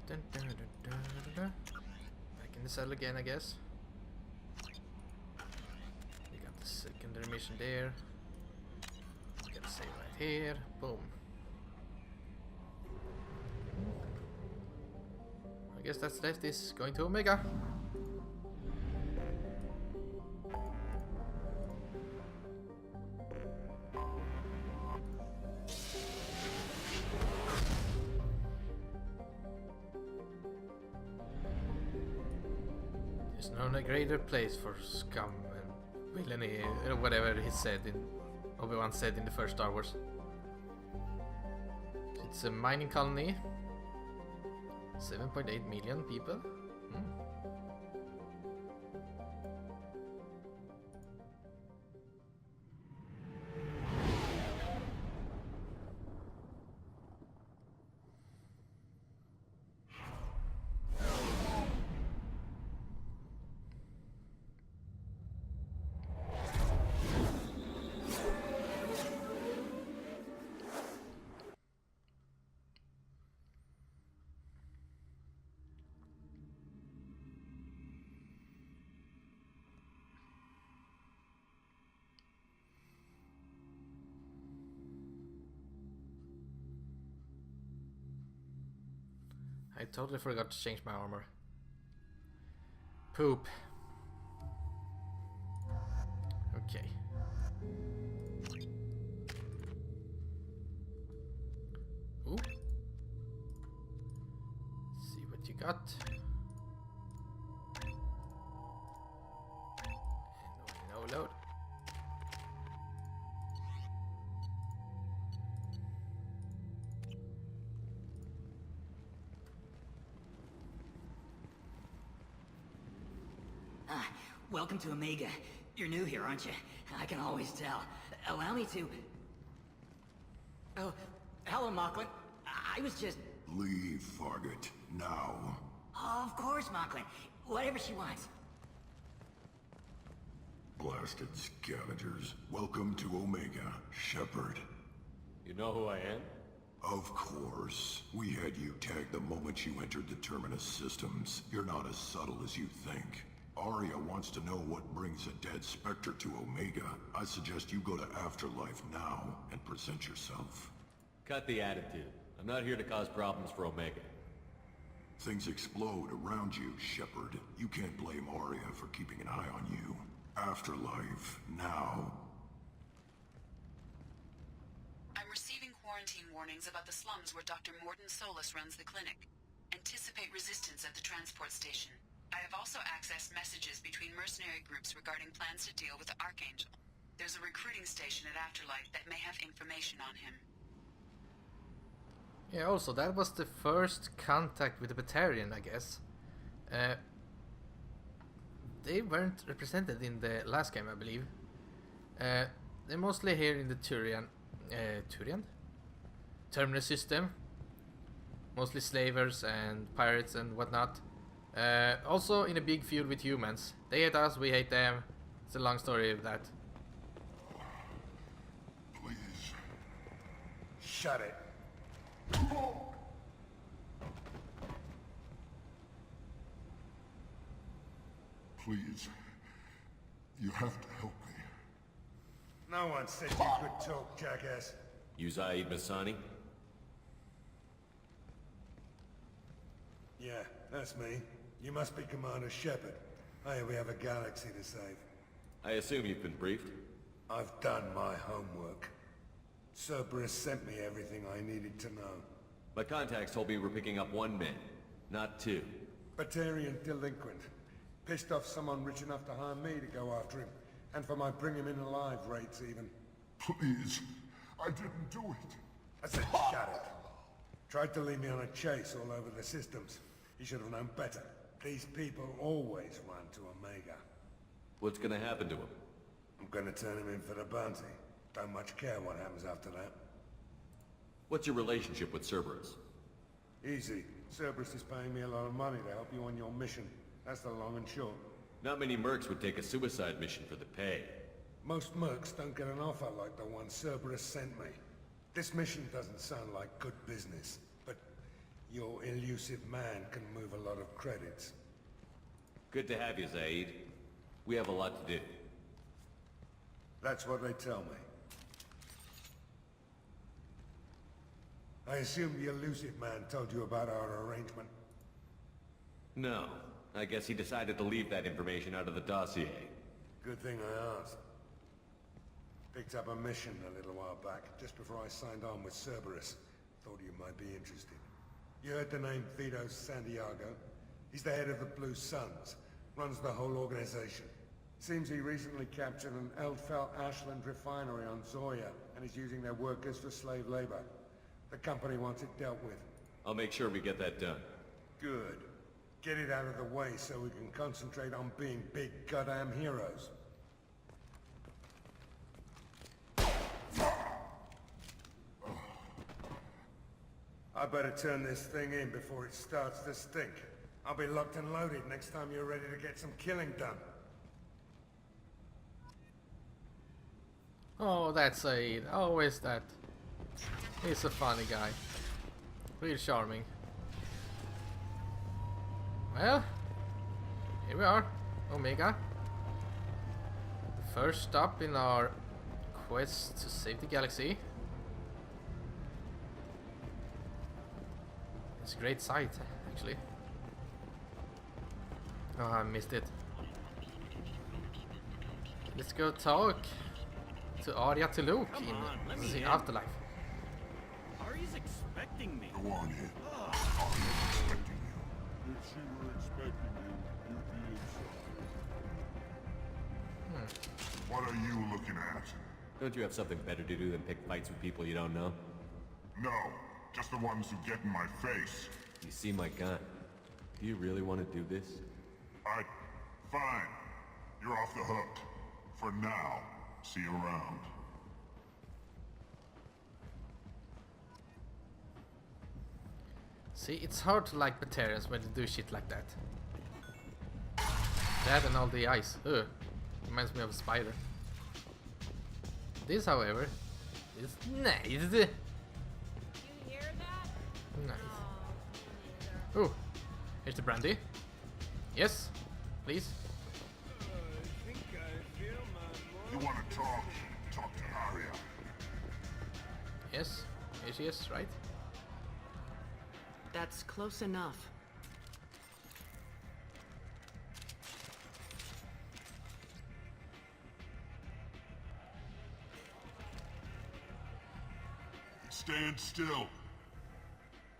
Dun, dun, dun, dun, dun, dun. Back in the cell again, I guess. We got the secondary mission there. We gotta save right here. Boom. I guess that's left is going to Omega. There's no greater place for scum and villainy, or whatever he said in Obi-Wan said in the first Star Wars. It's a mining colony. 7.8 million people. I totally forgot to change my armor. Poop. Okay. Ooh. See what you got. And no load. Welcome to Omega. You're new here, aren't you? I can always tell. Allow me to... Oh, hello, Mocklin. I was just... Leave, Fargate, now. Oh, of course, Mocklin. Whatever she wants. Blasted scavengers. Welcome to Omega, Shepard. You know who I am? Of course. We had you tagged the moment you entered the Terminus systems. You're not as subtle as you think. Arya wants to know what brings a dead Spectre to Omega. I suggest you go to Afterlife now and present yourself. Cut the attitude. I'm not here to cause problems for Omega. Things explode around you, Shepard. You can't blame Arya for keeping an eye on you. Afterlife, now. I'm receiving quarantine warnings about the slums where Dr. Mordin Solus runs the clinic. Anticipate resistance at the transport station. I have also accessed messages between mercenary groups regarding plans to deal with the Archangel. There's a recruiting station at Afterlife that may have information on him. Yeah, also, that was the first contact with the Batarian, I guess. They weren't represented in the last game, I believe. They're mostly here in the Terminus system. Mostly slavers and pirates and whatnot. Also in a big feud with humans. They hate us, we hate them. It's a long story of that. Please. Shut it. Please. You have to help me. No one said you could talk, jackass. You Zaid Masani? Yeah, that's me. You must be Commander Shepard. Hey, we have a galaxy to save. I assume you've been briefed? I've done my homework. Cerberus sent me everything I needed to know. My contacts told me we're picking up 1 man, not 2. Batarian delinquent. Pissed off someone rich enough to hire me to go after him. And for my bring him in alive rates even. Please. I didn't do it. I said shut it. Tried to lead me on a chase all over the systems. He should have known better. These people always run to Omega. What's gonna happen to him? I'm gonna turn him in for the bounty. Don't much care what happens after that. What's your relationship with Cerberus? Easy. Cerberus is paying me a lot of money to help you on your mission. That's the long and short. Not many mercs would take a suicide mission for the pay. Most mercs don't get an offer like the one Cerberus sent me. This mission doesn't sound like good business, but Your elusive man can move a lot of credits. Good to have you, Zaid. We have a lot to do. That's what they tell me. I assume the elusive man told you about our arrangement? No. I guess he decided to leave that information out of the dossier. Good thing I asked. Picked up a mission a little while back, just before I signed on with Cerberus. Thought you might be interested. You heard the name Vito Santiago? He's the head of the Blue Suns. Runs the whole organization. Seems he recently captured an Eldfell Ashland refinery on Zoya, and is using their workers for slave labor. The company wants it dealt with. I'll make sure we get that done. Good. Get it out of the way so we can concentrate on being big goddamn heroes. I better turn this thing in before it starts to stink. I'll be locked and loaded next time you're ready to get some killing done. Oh, that's Said. Always that. He's a funny guy. Real charming. Well, here we are. Omega. First stop in our quest to save the galaxy. It's a great sight, actually. Oh, I missed it. Let's go talk to Arya to Luke in the afterlife. Arya's expecting me. Go on in. Arya's expecting you. If she were expecting you, you'd be inside. What are you looking at? Don't you have something better to do than pick fights with people you don't know? No, just the ones who get in my face. You see my gun. Do you really want to do this? Fine. You're off the hook. For now. See you around. See, it's hard to like Batarians when they do shit like that. That and all the ice. Ugh. Reminds me of a spider. This, however, is nice. You hear that? Nice. Oh, Ooh, here's the brandy. Yes, please. You want to talk? Talk to Arya. Yes, yes, yes, right. That's close enough. Stand still.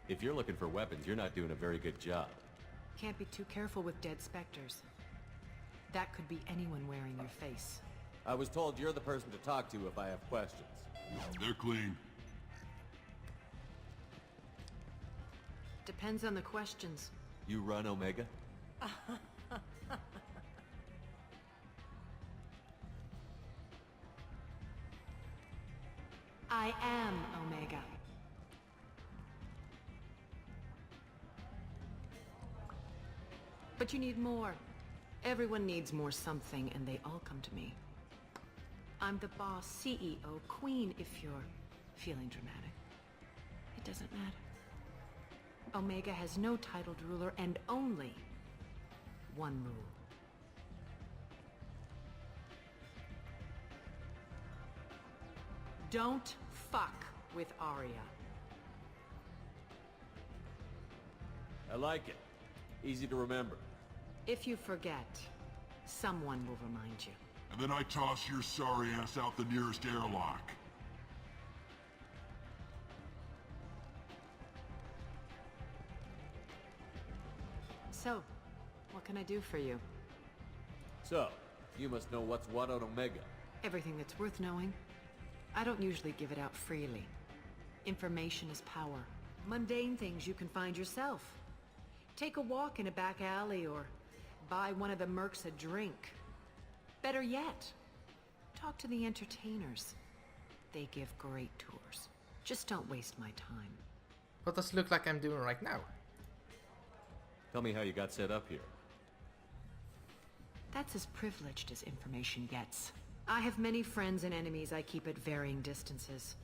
If you're looking for weapons, you're not doing a very good job. Can't be too careful with dead specters. That could be anyone wearing your face. I was told you're the person to talk to if I have questions. They're clean. Depends on the questions. You run Omega? I am Omega. But you need more. Everyone needs more something, and they all come to me. I'm the boss, CEO, queen, if you're feeling dramatic. It doesn't matter. Omega has no titled ruler and only one rule. Don't fuck with Arya. I like it. Easy to remember. If you forget, someone will remind you. And then I toss your sorry ass out the nearest airlock. So, what can I do for you? So, you must know what's what on Omega. Everything that's worth knowing. I don't usually give it out freely. Information is power. Mundane things you can find yourself. Take a walk in a back alley or buy one of the mercs a drink. Better yet, talk to the entertainers. They give great tours. Just don't waste my time. What does it look like I'm doing right now? Tell me how you got set up here. That's as privileged as information gets. I have many friends and enemies I keep at varying distances.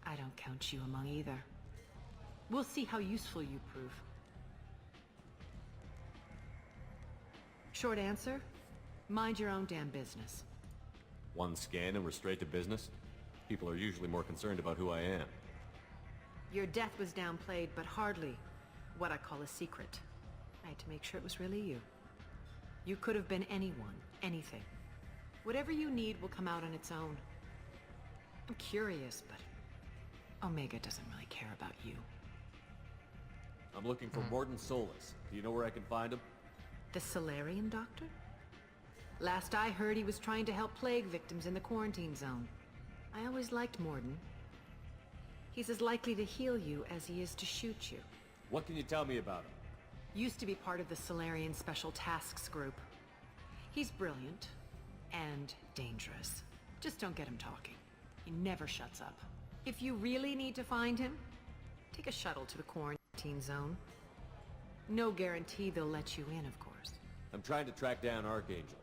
I don't count you among either. We'll see how useful you prove. Short answer, mind your own damn business. One scan and we're straight to business? People are usually more concerned about who I am. Your death was downplayed, but hardly what I call a secret. I had to make sure it was really you. You could have been anyone, anything. Whatever you need will come out on its own. I'm curious, but Omega doesn't really care about you. I'm looking for Morden Solus. Do you know where I can find him? The Solarian doctor? Last I heard, he was trying to help plague victims in the quarantine zone. I always liked Morden. He's as likely to heal you as he is to shoot you. What can you tell me about him? Used to be part of the Solarian Special Tasks Group. He's brilliant and dangerous. Just don't get him talking. He never shuts up. If you really need to find him, take a shuttle to the quarantine zone. No guarantee they'll let you in, of course. I'm trying to track down Archangel.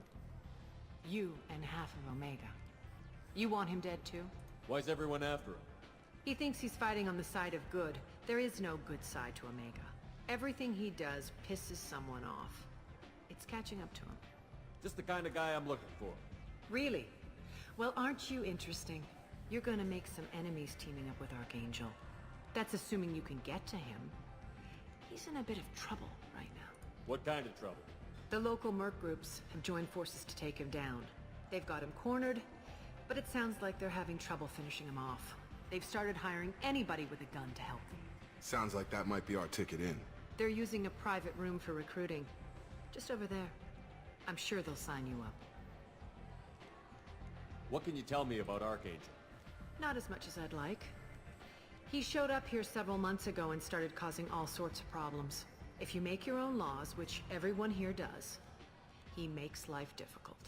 You and half of Omega. You want him dead too? Why's everyone after him? He thinks he's fighting on the side of good. There is no good side to Omega. Everything he does pisses someone off. It's catching up to him. Just the kind of guy I'm looking for. Really? Well, aren't you interesting? You're gonna make some enemies teaming up with Archangel. That's assuming you can get to him. He's in a bit of trouble right now. What kind of trouble? The local merc groups have joined forces to take him down. They've got him cornered, but it sounds like they're having trouble finishing him off. They've started hiring anybody with a gun to help them. Sounds like that might be our ticket in. They're using a private room for recruiting. Just over there. I'm sure they'll sign you up. What can you tell me about Archangel? Not as much as I'd like. He showed up here several months ago and started causing all sorts of problems. If you make your own laws, which everyone here does, he makes life difficult.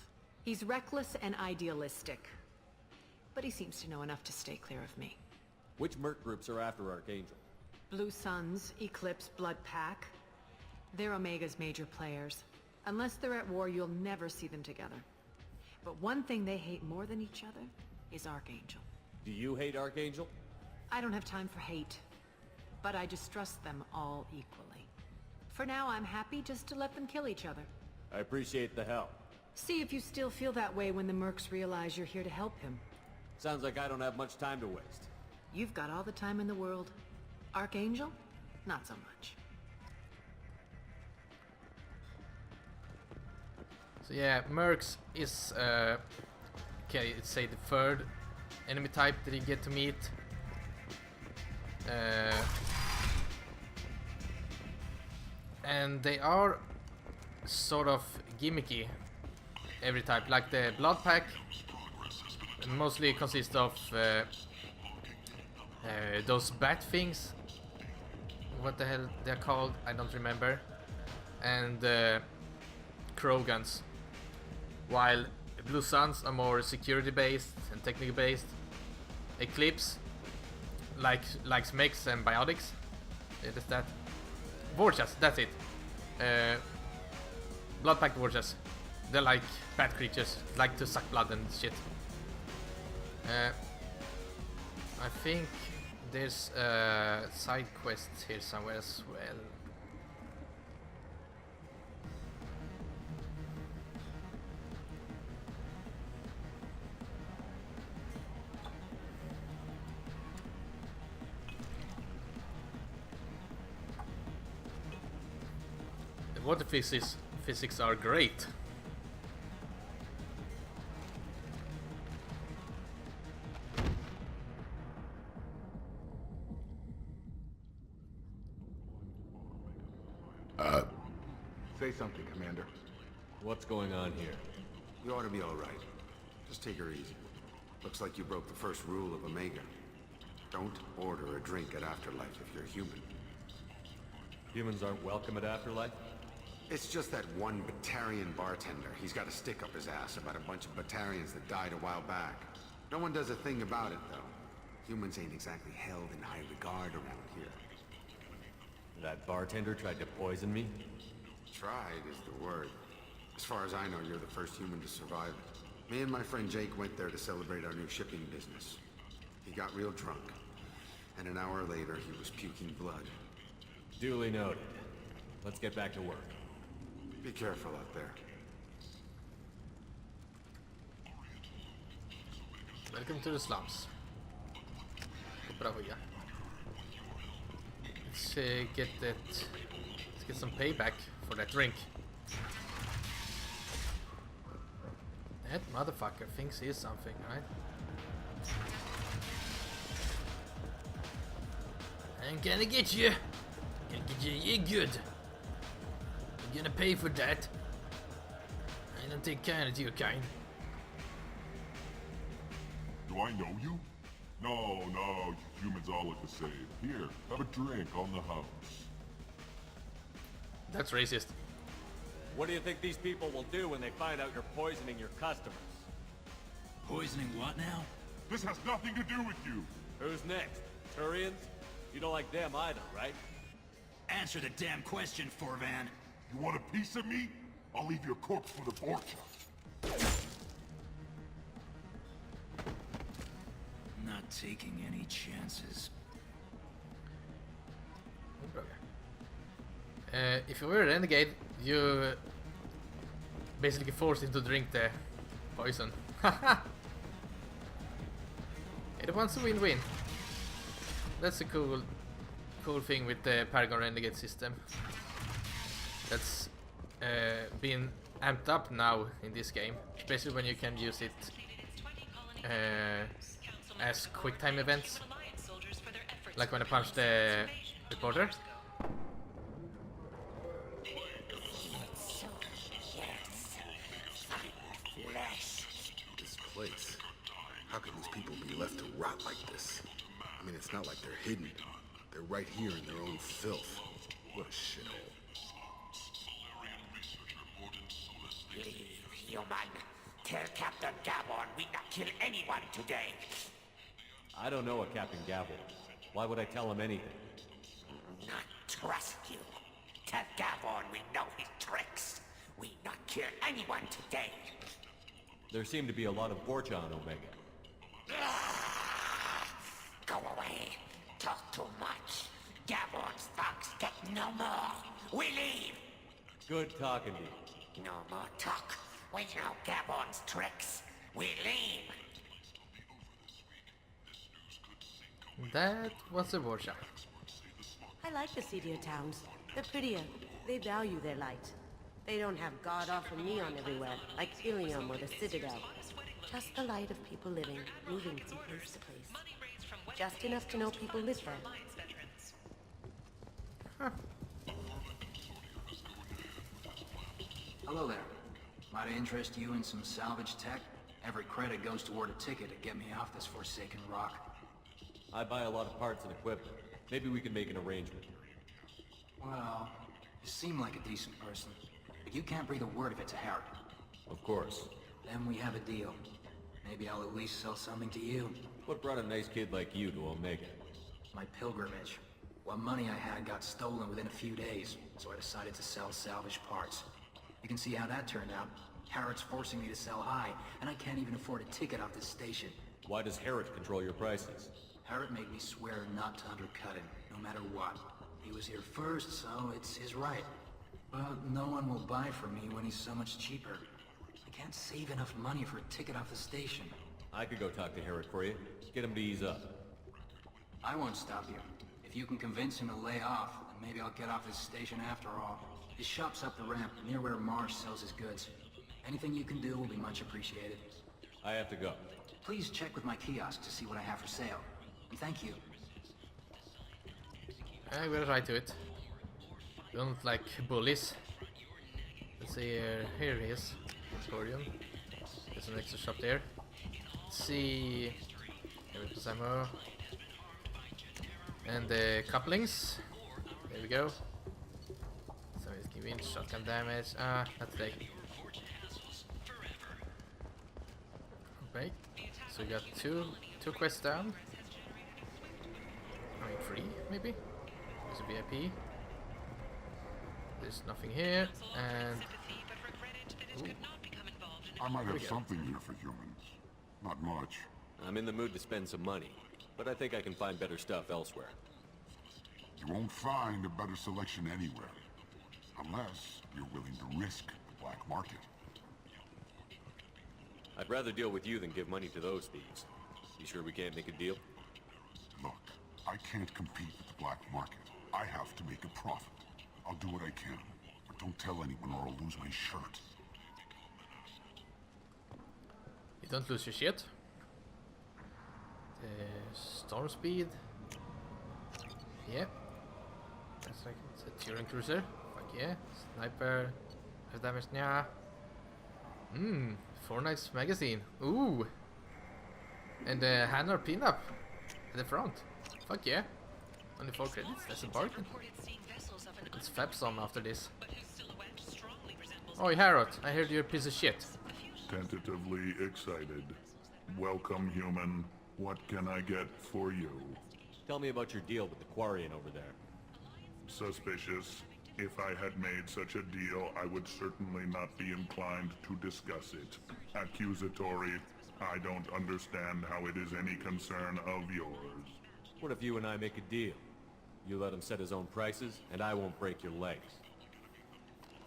He's reckless and idealistic. But he seems to know enough to stay clear of me. Which merc groups are after Archangel? Blue Suns, Eclipse, Blood Pack. They're Omega's major players. Unless they're at war, you'll never see them together. But one thing they hate more than each other is Archangel. Do you hate Archangel? I don't have time for hate. But I distrust them all equally. For now, I'm happy just to let them kill each other. I appreciate the help. See if you still feel that way when the mercs realize you're here to help him. Sounds like I don't have much time to waste. You've got all the time in the world. Archangel? Not so much. So yeah, mercs is okay, let's say the third enemy type that you get to meet. And they are sort of gimmicky, every type. Like the Blood Pack mostly consists of those bat things. What the hell they're called, I don't remember. And crow guns. While Blue Suns are more security based and technical based. Eclipse likes mechs and biotics. That's that. Vorchas, that's it. Blood Pack Vorchas. They're like bad creatures, like to suck blood and shit. I think there's a side quest here somewhere as well. The water physics are great. Say something, Commander. What's going on here? You ought to be all right. Just take her easy. Looks like you broke the first rule of Omega. Don't order a drink at Afterlife if you're human. Humans aren't welcome at Afterlife? It's just that one Batarian bartender. He's got a stick up his ass about a bunch of Batarians that died a while back. No one does a thing about it, though. Humans ain't exactly held in high regard around here. That bartender tried to poison me? Tried is the word. As far as I know, you're the first human to survive it. Me and my friend Jake went there to celebrate our new shipping business. He got real drunk. and an hour later he was puking blood. Duly noted. Let's get back to work. Be careful out there. Welcome to the slums. Bravia. Let's get some payback for that drink. That motherfucker thinks he's something, right? I'm gonna get you. Gonna get you. You're good. I'm gonna pay for that. I don't take kindly to your kind. Do I know you? No, you humans all look the same. Here, have a drink on the house. That's racist. What do you think these people will do when they find out you're poisoning your customers? Poisoning what now? This has nothing to do with you. Who's next? Turians? You don't like them either, right? Answer the damn question, Forvan. You want a piece of me? I'll leave your corpse for the fortune. Not taking any chances. If you were a renegade, you basically forced him to drink the poison. It wants a win-win. That's a cool thing with the Paragon Renegade system. That's been amped up now in this game, especially when you can use it as quick time events, like when I punched the reporter. This place. How can these people be left to rot like this? I mean, it's not like they're hidden. They're right here in their own filth. What a shithole. Leave, human. Tell Captain Gabon we not kill anyone today. I don't know a Captain Gabble. Why would I tell him anything? Not trust you. Tell Gabon we know his tricks. We not kill anyone today. There seem to be a lot of Borcha on Omega. Go away. Talk too much. Gabon's thugs get no more. We leave. Good talking to you. No more talk. We know Gabon's tricks. We leave. That was a Borja. I like the seedier towns. They're prettier. They value their light. They don't have god-awful neon everywhere, like Ilium or the Citadel. Just the light of people living, moving from place to place. Just enough to know people live there. Huh. Hello there. Might I interest you in some salvage tech? Every credit goes toward a ticket to get me off this forsaken rock. I buy a lot of parts and equipment. Maybe we can make an arrangement. Well, you seem like a decent person. But you can't breathe a word of it to Harry. Of course. Then we have a deal. Maybe I'll at least sell something to you. What brought a nice kid like you to Omega? My pilgrimage. What money I had got stolen within a few days, so I decided to sell salvage parts. You can see how that turned out. Harrod's forcing me to sell high, and I can't even afford a ticket off this station. Why does Harrod control your prices? Harrod made me swear not to undercut him, no matter what. He was here first, so it's his right. But no one will buy from me when he's so much cheaper. I can't save enough money for a ticket off the station. I could go talk to Harrod for you. Get him to ease up. I won't stop you. If you can convince him to lay off, then maybe I'll get off his station after all. His shop's up the ramp, near where Marsh sells his goods. Anything you can do will be much appreciated. I have to go. Please check with my kiosk to see what I have for sale. And thank you. I will right to it. Don't like bullies. Let's see, here it is. Emporium. There's an extra shop there. Let's see. Here is ammo. And the couplings. There we go. So it's giving shotgun damage. Ah, not today. Okay. So we got two quests down. I mean 3 maybe? There's a VIP. There's nothing here, and... Ooh. I might have something here for humans. Not much. I'm in the mood to spend some money. but I think I can find better stuff elsewhere. You won't find a better selection anywhere. Unless you're willing to risk the black market. I'd rather deal with you than give money to those thieves. You sure we can't make a deal? Look, I can't compete with the black market. I have to make a profit. I'll do what I can, but don't tell anyone or I'll lose my shirt. You don't lose your shit. Storm speed. Yeah. That's like it's a Turing cruiser. Fuck yeah. Sniper. Has damage. Yeah. 4 nice magazine. Ooh. And the Hannah pinup at the front. Fuck yeah. Only 4 credits. That's a bargain. Let's fab some after this. Oh, Harrod, I heard you're a piece of shit. Tentatively excited. Welcome, human. What can I get for you? Tell me about your deal with the Quarian over there. Suspicious. If I had made such a deal, I would certainly not be inclined to discuss it. Accusatory. I don't understand how it is any concern of yours. What if you and I make a deal? You let him set his own prices, and I won't break your legs.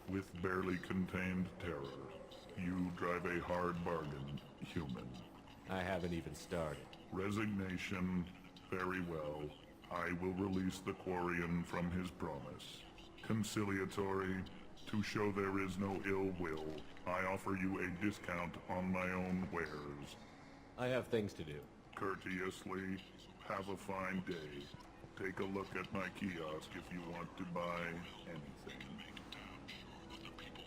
With barely contained terror, you drive a hard bargain, human. I haven't even started. Resignation. Very well. I will release the Quarian from his promise. Conciliatory. To show there is no ill will, I offer you a discount on my own wares. I have things to do. Courteously. Have a fine day. Take a look at my kiosk if you want to buy anything.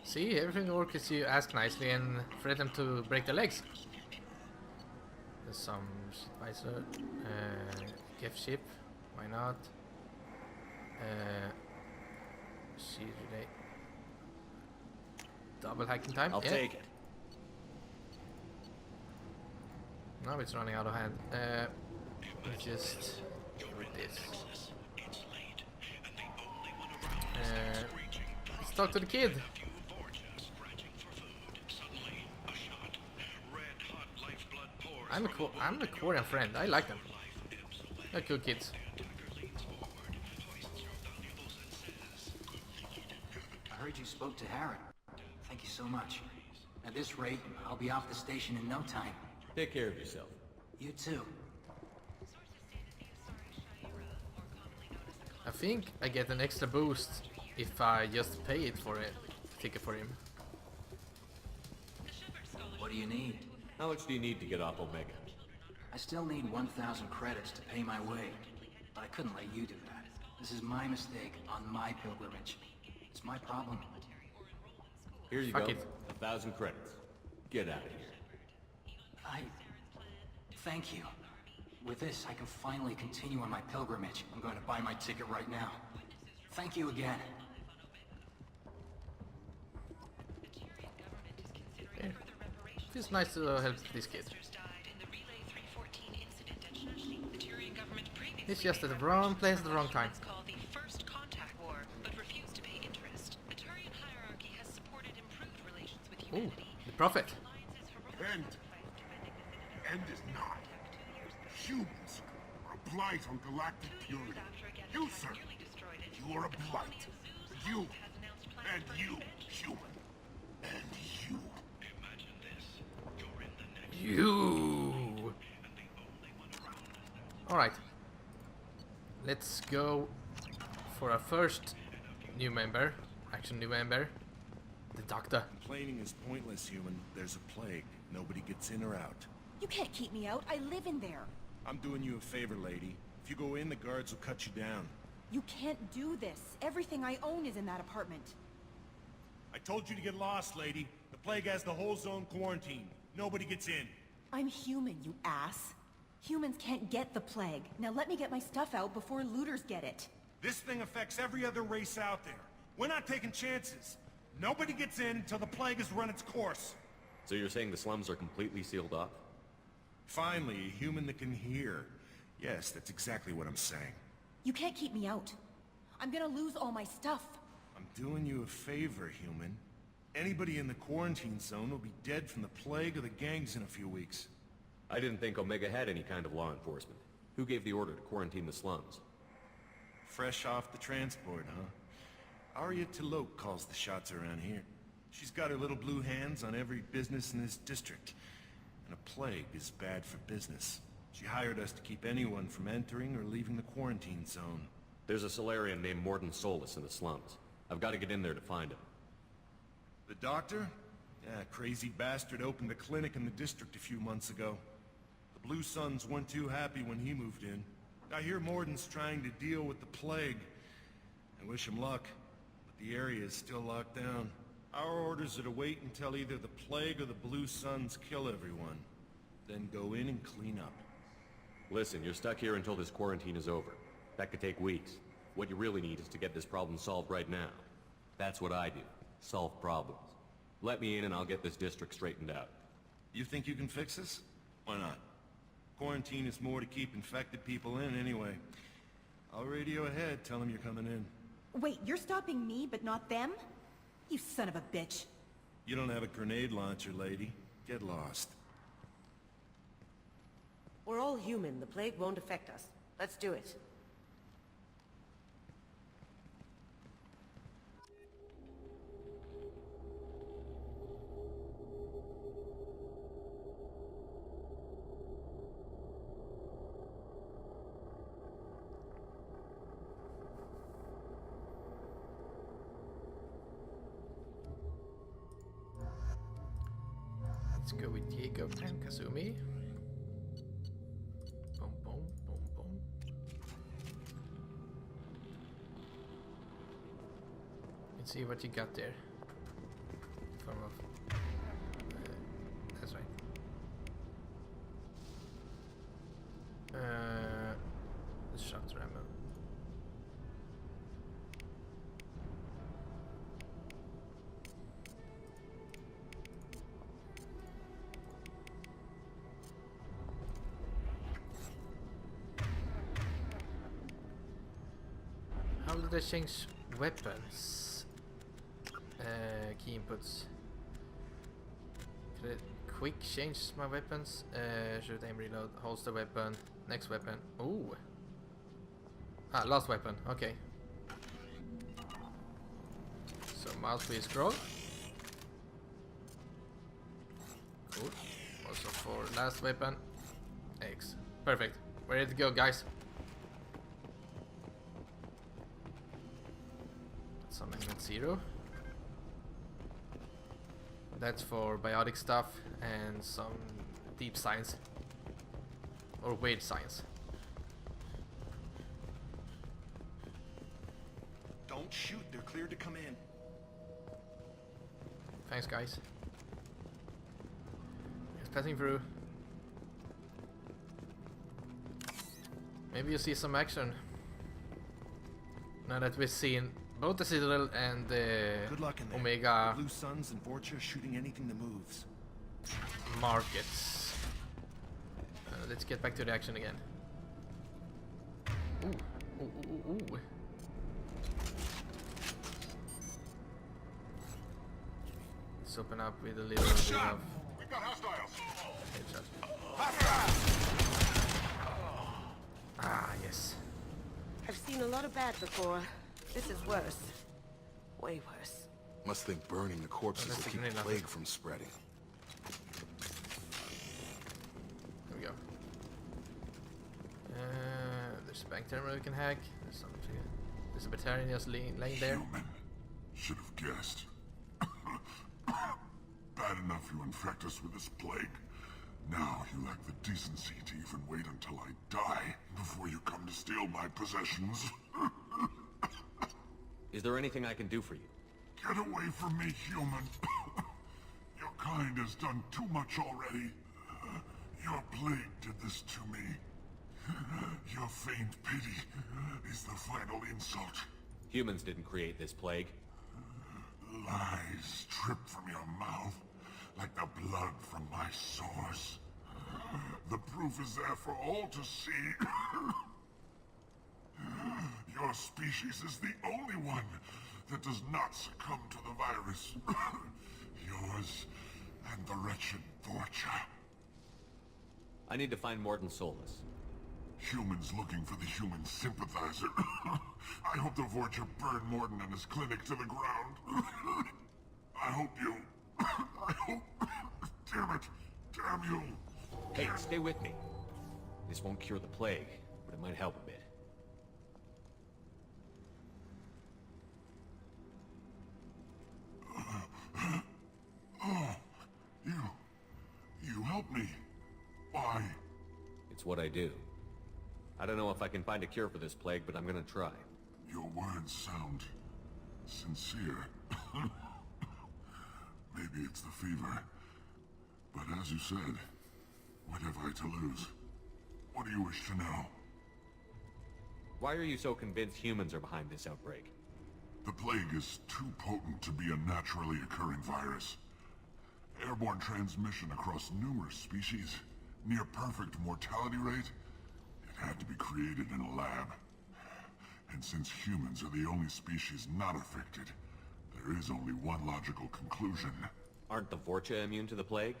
See, everything works if you ask nicely and threaten them to break their legs. There's some advisor. Gift ship. Why not? See today. Double hacking time. I'll take it. Now it's running out of hand. Let's just read this. Let's talk to the kid. I'm a Korean friend. I like them. They're cool kids. I heard you spoke to Harrod. Thank you so much. At this rate, I'll be off the station in no time. Take care of yourself. You too. I think I get an extra boost if I just pay it for it, ticket for him. What do you need? How much do you need to get off Omega? I still need 1,000 credits to pay my way. But I couldn't let you do that. This is my mistake on my pilgrimage. It's my problem. Here you Fuck go. it. 1,000 credits. Get out of here. Thank you. With this, I can finally continue on my pilgrimage. I'm going to buy my ticket right now. Thank you again. Okay. Feels nice to help this kid. He's just at the wrong place at the wrong time. Ooh, the prophet. End is not. Humans are a blight on galactic purity. You, sir, you are a blight. You, and you, human. And you. You. Alright. Let's go for our first new member. Actually, new member. The doctor. Complaining is pointless, human. There's a plague. Nobody gets in or out. You can't keep me out. I live in there. I'm doing you a favor, lady. If you go in, the guards will cut you down. You can't do this. Everything I own is in that apartment. I told you to get lost, lady. The plague has the whole zone quarantined. Nobody gets in. I'm human, you ass. Humans can't get the plague. Now let me get my stuff out before looters get it. This thing affects every other race out there. We're not taking chances. Nobody gets in until the plague has run its course. So you're saying the slums are completely sealed off? Finally, a human that can hear. Yes, that's exactly what I'm saying. You can't keep me out. I'm gonna lose all my stuff. I'm doing you a favor, human. Anybody in the quarantine zone will be dead from the plague or the gangs in a few weeks. I didn't think Omega had any kind of law enforcement. Who gave the order to quarantine the slums? Fresh off the transport, huh? Arya T'Loak calls the shots around here. She's got her little blue hands on every business in this district. And a plague is bad for business. She hired us to keep anyone from entering or leaving the quarantine zone. There's a Solarian named Morden Solus in the slums. I've got to get in there to find him. The doctor? Yeah, crazy bastard opened a clinic in the district a few months ago. The Blue Suns weren't too happy when he moved in. I hear Morden's trying to deal with the plague. I wish him luck, but the area is still locked down. Our orders are to wait until either the plague or the Blue Suns kill everyone. Then go in and clean up. Listen, you're stuck here until this quarantine is over. That could take weeks. What you really need is to get this problem solved right now. That's what I do. Solve problems. Let me in and I'll get this district straightened out. You think you can fix this? Why not? Quarantine is more to keep infected people in anyway. I'll radio ahead, tell them you're coming in. Wait, you're stopping me, but not them? You son of a bitch. You don't have a grenade launcher, lady. Get lost. We're all human. The plague won't affect us. Let's do it. Let's go with Jacob and Kazumi. Boom, boom, boom, boom. Let's see what you got there. Form of. That's right. The shot ammo. How did I change weapons? Key inputs. Could I quick change my weapons? Should aim, reload, holster weapon, next weapon. Ooh. Ah, last weapon. Okay. So mouse wheel scroll. Cool. Also for last weapon, X. Perfect. We're ready to go, guys. Some element 0. That's for biotic stuff and some deep science or weird science. Don't shoot, they're cleared to come in. Thanks, guys. Just passing through. Maybe you see some action now that we've seen both the Citadel and the Omega Blue Suns and Vorcha shooting anything that moves. Markets. Let's get back to the action again. Ooh, ooh, ooh, ooh. Let's open up with a little bit of We've got hostiles. headshot. Ah, yes. I've seen a lot of bad before. This is worse. Way worse. Must think burning the corpses will keep the plague from spreading. There we go. There's a bank terminal we can hack. There's something. There's a battalion just laying there. Human. Should have guessed. Bad enough you infect us with this plague. Now you lack the decency to even wait until I die before you come to steal my possessions. Is there anything I can do for you? Get away from me, human. Your kind has done too much already. Your plague did this to me. Your feigned pity is the final insult. Humans didn't create this plague. Lies drip from your mouth like the blood from my sores. The proof is there for all to see. Your species is the only one that does not succumb to the virus. Yours and the wretched Vorcha. I need to find Morden Solus. Humans looking for the human sympathizer. I hope the Vorcha burn Morden and his clinic to the ground. I hope you... I hope... Damn it! Damn you! Hey, stay with me. This won't cure the plague, but it might help a bit. Oh, you helped me. Why? It's what I do. I don't know if I can find a cure for this plague, but I'm gonna try. Your words sound sincere. Maybe it's the fever. But as you said, what have I to lose? What do you wish to know? Why are you so convinced humans are behind this outbreak? The plague is too potent to be a naturally occurring virus. Airborne transmission across numerous species, near perfect mortality rate. It had to be created in a lab. And since humans are the only species not affected, there is only one logical conclusion. Aren't the Vorcha immune to the plague?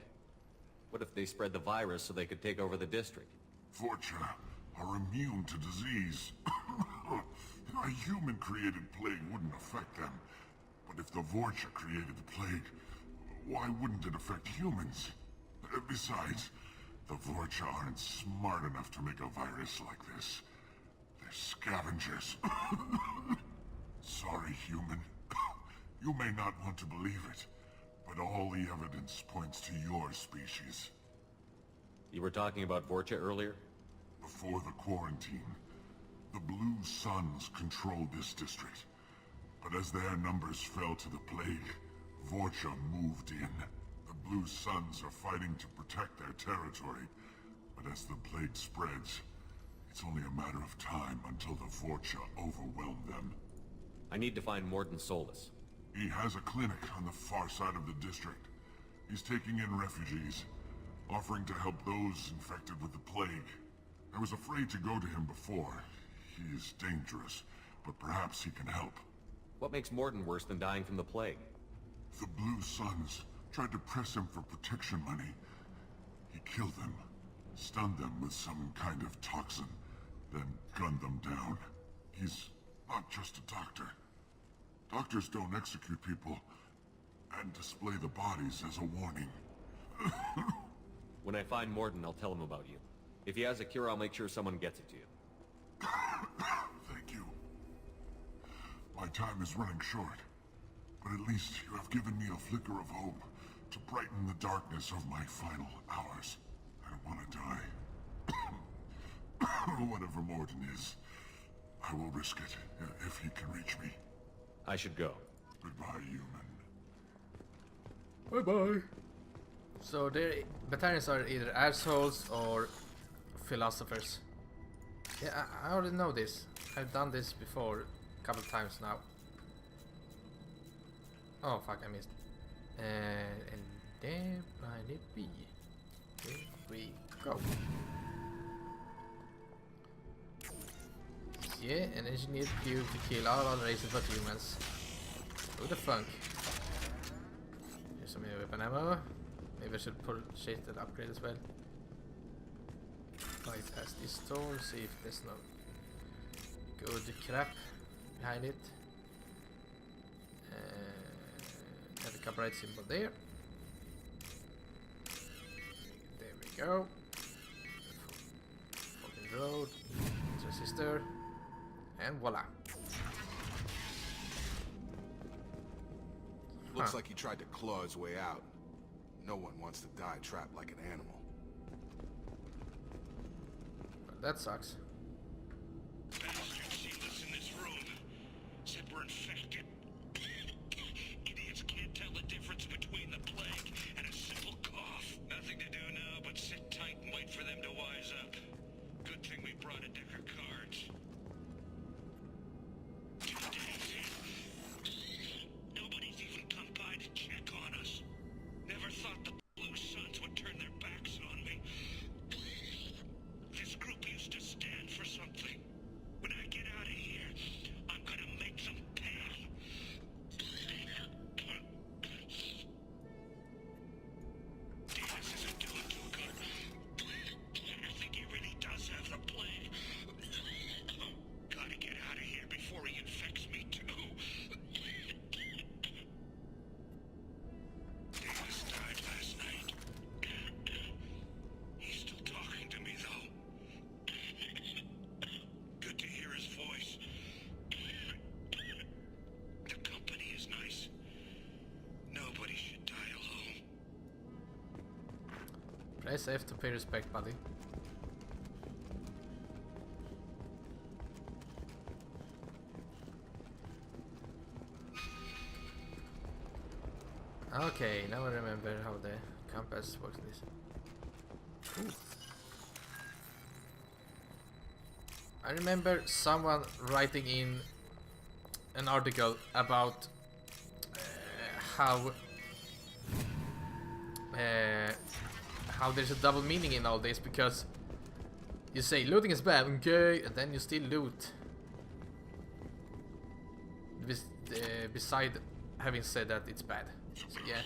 What if they spread the virus so they could take over the district? Vorcha are immune to disease. A human-created plague wouldn't affect them. But if the Vorcha created the plague, why wouldn't it affect humans? Besides, the Vorcha aren't smart enough to make a virus like this. They're scavengers. Sorry, human. You may not want to believe it, but all the evidence points to your species. You were talking about Vorcha earlier? Before the quarantine, the Blue Suns controlled this district. But as their numbers fell to the plague, Vorcha moved in. The Blue Suns are fighting to protect their territory. But as the plague spreads, it's only a matter of time until the Vorcha overwhelm them. I need to find Morden Solus. He has a clinic on the far side of the district. He's taking in refugees, offering to help those infected with the plague. I was afraid to go to him before. He is dangerous, but perhaps he can help. What makes Morden worse than dying from the plague? The Blue Suns tried to press him for protection money. He killed them, stunned them with some kind of toxin, then gunned them down. He's not just a doctor. Doctors don't execute people and display the bodies as a warning. When I find Morden, I'll tell him about you. If he has a cure, I'll make sure someone gets it to you. Thank you. My time is running short, but at least you have given me a flicker of hope to brighten the darkness of my final hours. I don't want to die. Whatever Morden is, I will risk it if he can reach me. I should go. Goodbye, human. Bye-bye. So the Batarians are either assholes or philosophers. Yeah, I already know this. I've done this before a couple times now. Oh fuck, I missed. And there might it be. Here we go. Yeah, an engineered cube to kill all other races but humans. Who the fuck? Here's some weapon ammo. Maybe I should purchase that upgrade as well. Bypass this door, see if there's no good crap behind it. Have a copyright symbol there. There we go. Fucking road. Transistor. And voila. Looks like he tried to claw his way out. No one wants to die trapped like an animal. That sucks. Bastards sealed us in this room. Said we're infected. Idiots can't tell the difference between the plague and a simple cough. Nothing to do now but sit tight and wait for them to wise up. Good thing we brought a deck of cards. 2 days in. Nobody's even come by to check on us. Never thought the Blue Suns would turn their backs on me. This group used to stand Press F to pay respect, buddy. Okay, now I remember how the compass works. Ooh. I remember someone writing in an article about how there's a double meaning in all this, because you say looting is bad, okay, and then you still loot. Beside having said that it's bad. So yeah.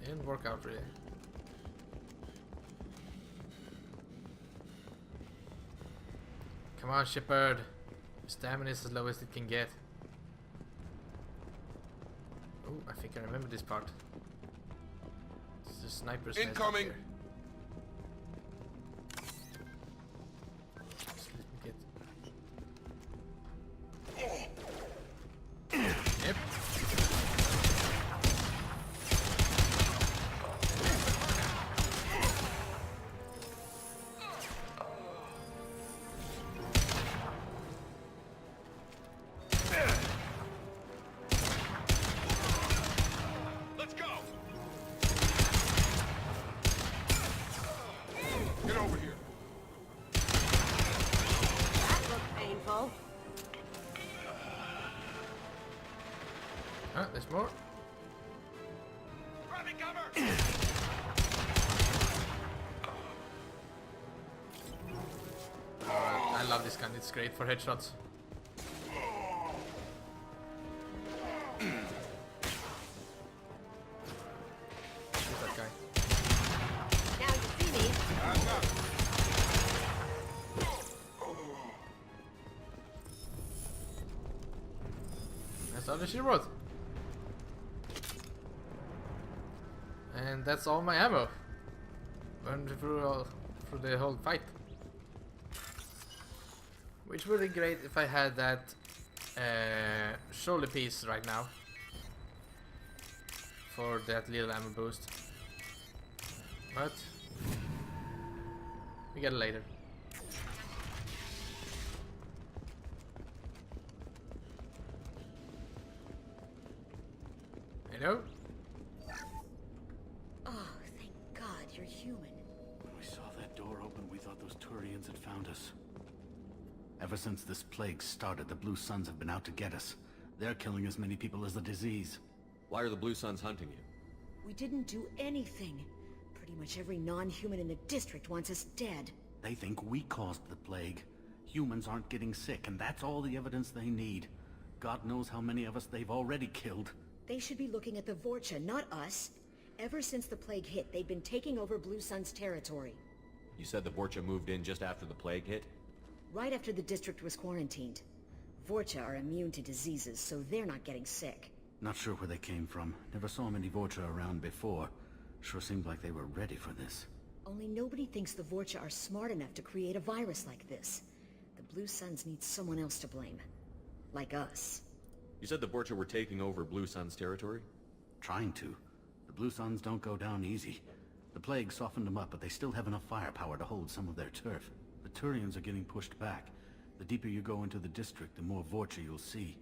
Didn't work out really. Come on, Shepard. Stamina is as low as it can get. Oh, I think I remember this part. It's a sniper's nest up here. Just let me get... Yep. There's more. Grabbing cover. I love this gun, it's great for headshots. Who's that guy? Now you see me. That's all she wrote. And that's all my ammo. Burned through the whole fight. Which would be great if I had that shoulder piece right now. For that little ammo boost. But we get it later. Hello? Had found us. Ever since this plague started, the Blue Suns have been out to get us. They're killing as many people as the disease. Why are the Blue Suns hunting you? We didn't do anything. Pretty much every non-human in the district wants us dead. They think we caused the plague. Humans aren't getting sick, and that's all the evidence they need. God knows how many of us they've already killed. They should be looking at the Vorcha, not us. Ever since the plague hit, they've been taking over Blue Sun's territory. You said the Vorcha moved in just after the plague hit? Right after the district was quarantined. Vorcha are immune to diseases, so they're not getting sick. Not sure where they came from. Never saw many Vorcha around before. Sure seemed like they were ready for this. Only nobody thinks the Vorcha are smart enough to create a virus like this. The Blue Suns need someone else to blame. Like us. You said the Vorcha were taking over Blue Sun's territory? Trying to. The Blue Suns don't go down easy. The plague softened them up, but they still have enough firepower to hold some of their turf. The Turians are getting pushed back. The deeper you go into the district, the more Vorcha you'll see.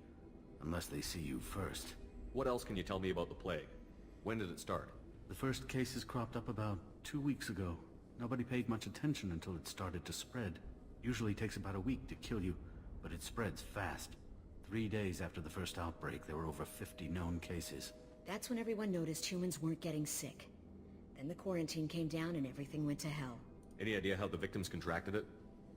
Unless they see you first. What else can you tell me about the plague? When did it start? The first cases cropped up about 2 weeks ago. Nobody paid much attention until it started to spread. Usually takes about a week to kill you, but it spreads fast. 3 days after the first outbreak, there were over 50 known cases. That's when everyone noticed humans weren't getting sick. Then the quarantine came down and everything went to hell. Any idea how the victims contracted it?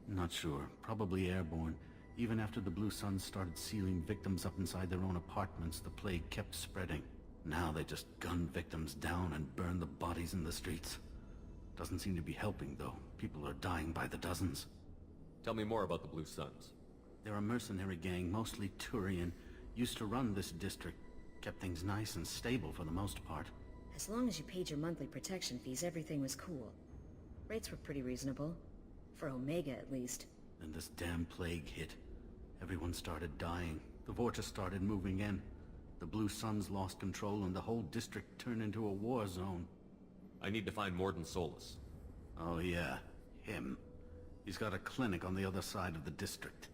Not sure. Probably airborne. Even after the Blue Suns started sealing victims up inside their own apartments, the plague kept spreading. Now they just gun victims down and burn the bodies in the streets. Doesn't seem to be helping, though. People are dying by the dozens. Tell me more about the Blue Suns. They're a mercenary gang, mostly Turian, used to run this district. Kept things nice and stable for the most part. As long as you paid your monthly protection fees, everything was cool. Rates were pretty reasonable. For Omega, at least. Then this damn plague hit. Everyone started dying. The Vorcha started moving in. The Blue Suns lost control and the whole district turned into a war zone. I need to find Morden Solus. Oh yeah, him. He's got a clinic on the other side of the district.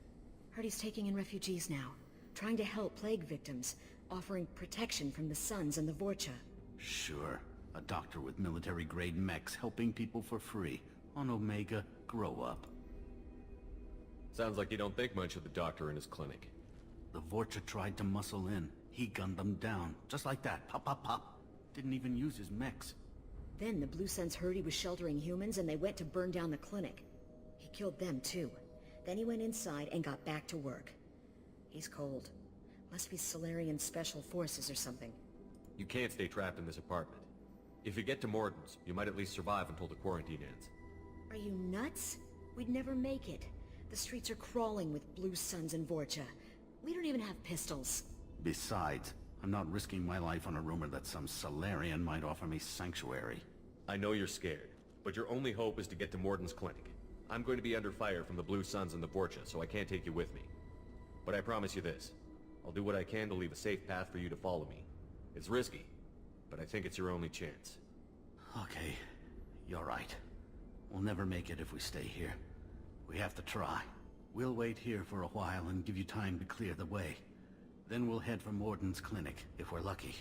Heard he's taking in refugees now. Trying to help plague victims. Offering protection from the Suns and the Vorcha. Sure. A doctor with military-grade mechs helping people for free. On Omega, grow up. Sounds like you don't think much of the doctor in his clinic. The Vorcha tried to muscle in. He gunned them down. Just like that. Pop, pop, pop. Didn't even use his mechs. Then the Blue Suns heard he was sheltering humans and they went to burn down the clinic. He killed them too. Then he went inside and got back to work. He's cold. Must be Solarian Special Forces or something. You can't stay trapped in this apartment. If you get to Morden's, you might at least survive until the quarantine ends. Are you nuts? We'd never make it. The streets are crawling with Blue Suns and Vorcha. We don't even have pistols. Besides, I'm not risking my life on a rumor that some Solarian might offer me sanctuary. I know you're scared, but your only hope is to get to Morden's clinic. I'm going to be under fire from the Blue Suns and the Vorcha, so I can't take you with me. But I promise you this. I'll do what I can to leave a safe path for you to follow me. It's risky, but I think it's your only chance. Okay, you're right. We'll never make it if we stay here. We have to try. We'll wait here for a while and give you time to clear the way. Then we'll head for Morden's clinic, if we're lucky.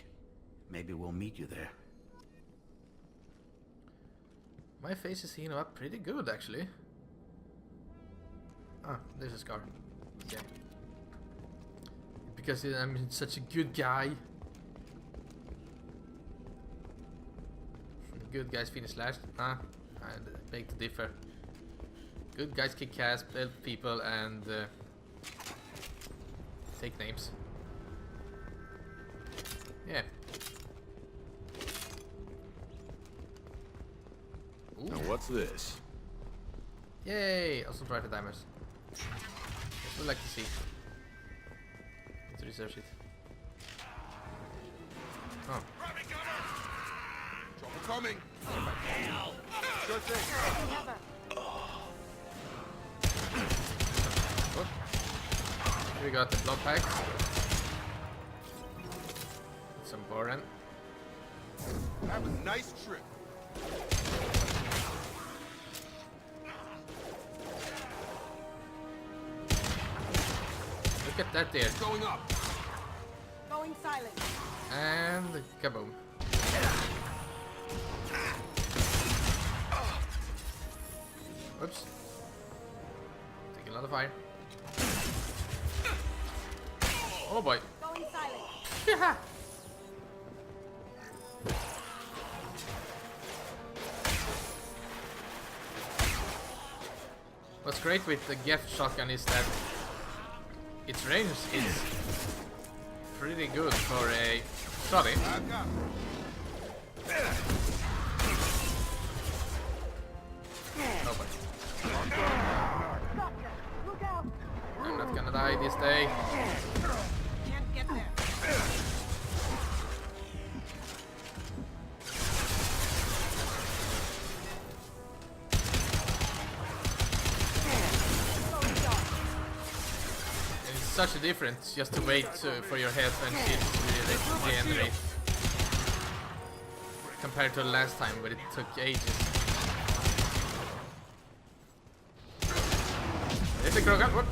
Maybe we'll meet you there. My face is healing up pretty good, actually. Ah, there's a scar. Okay. Because I'm such a good guy. Good guys finish last. I beg to differ. Good guys kick ass, help people, and take names. Yeah. Ooh. Now what's this? Yay! Also try the timers. That's what I like to see. Let's research it. Oh. Trouble coming. Sure thing. What? Here we got the blood packs. Some boron. Have a nice trip. Look at that there. Going up. Going silent. And kaboom. Whoops. Taking a lot of fire. Oh boy. Going silent. Yeah. What's great with the Geft shotgun is that its range is pretty good for a sorry. Oh boy. I'm not gonna die this day. Can't get there. And it's such a difference just to wait for your health and shit to regenerate compared to the last time where it took ages. There's a Krogan. What?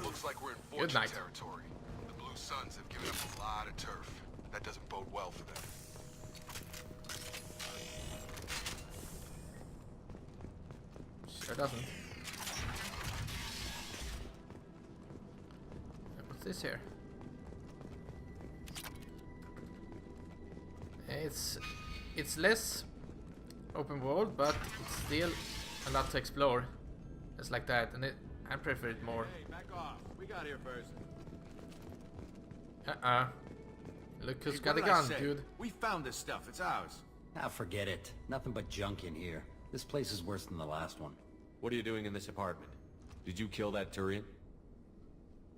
Looks like we're in Good Vorcha night. territory. The Blue Suns have given up a lot of turf. That doesn't bode well for them. Sure doesn't. What's this here? It's less open world, but it's still a lot to explore. Just like that, and I prefer it more. Hey, back off. We got here first. Look who's Hey, got a what did I gun, say? dude. We found this stuff. It's ours. Ah, forget it. Nothing but junk in here. This place is worse than the last one. What are you doing in this apartment? Did you kill that Turian?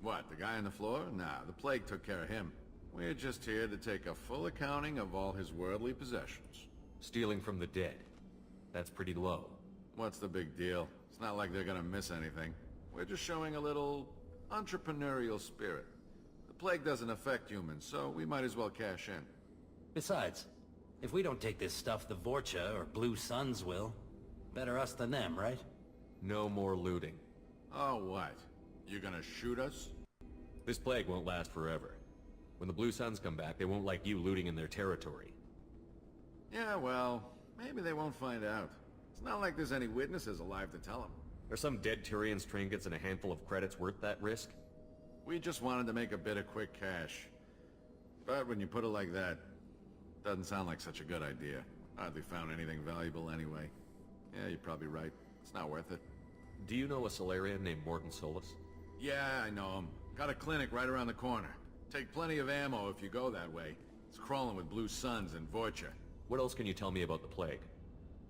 What, the guy on the floor? Nah, the plague took care of him. We're just here to take a full accounting of all his worldly possessions. Stealing from the dead. That's pretty low. What's the big deal? It's not like they're gonna miss anything. We're just showing a little entrepreneurial spirit. The plague doesn't affect humans, so we might as well cash in. Besides, if we don't take this stuff, the Vorcha or Blue Suns will. Better us than them, right? No more looting. Oh, what? You gonna shoot us? This plague won't last forever. When the Blue Suns come back, they won't like you looting in their territory. Yeah, well, maybe they won't find out. It's not like there's any witnesses alive to tell them. Are some dead Turians' trinkets and a handful of credits worth that risk? We just wanted to make a bit of quick cash. But when you put it like that, doesn't sound like such a good idea. Hardly found anything valuable anyway. Yeah, you're probably right. It's not worth it. Do you know a Solarian named Morton Solus? Yeah, I know him. Got a clinic right around the corner. Take plenty of ammo if you go that way. It's crawling with Blue Suns and Vorcha. What else can you tell me about the plague?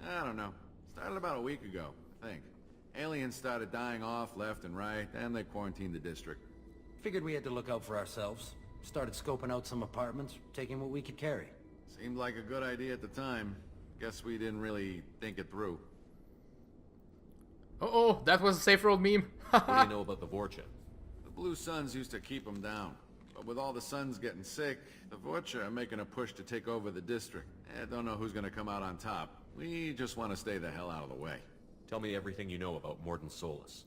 I don't know. Started about a week ago, I think. Aliens started dying off left and right, and they quarantined the district. Figured we had to look out for ourselves. Started scoping out some apartments, taking what we could carry. Seemed like a good idea at the time. Guess we didn't really think it through. Uh-oh, that was a safe road meme. What do you know about the Vorcha? The Blue Suns used to keep them down. But with all the Suns getting sick, the Vorcha are making a push to take over the district. I don't know who's gonna come out on top. We just want to stay the hell out of the way. Tell me everything you know about Morton Solus.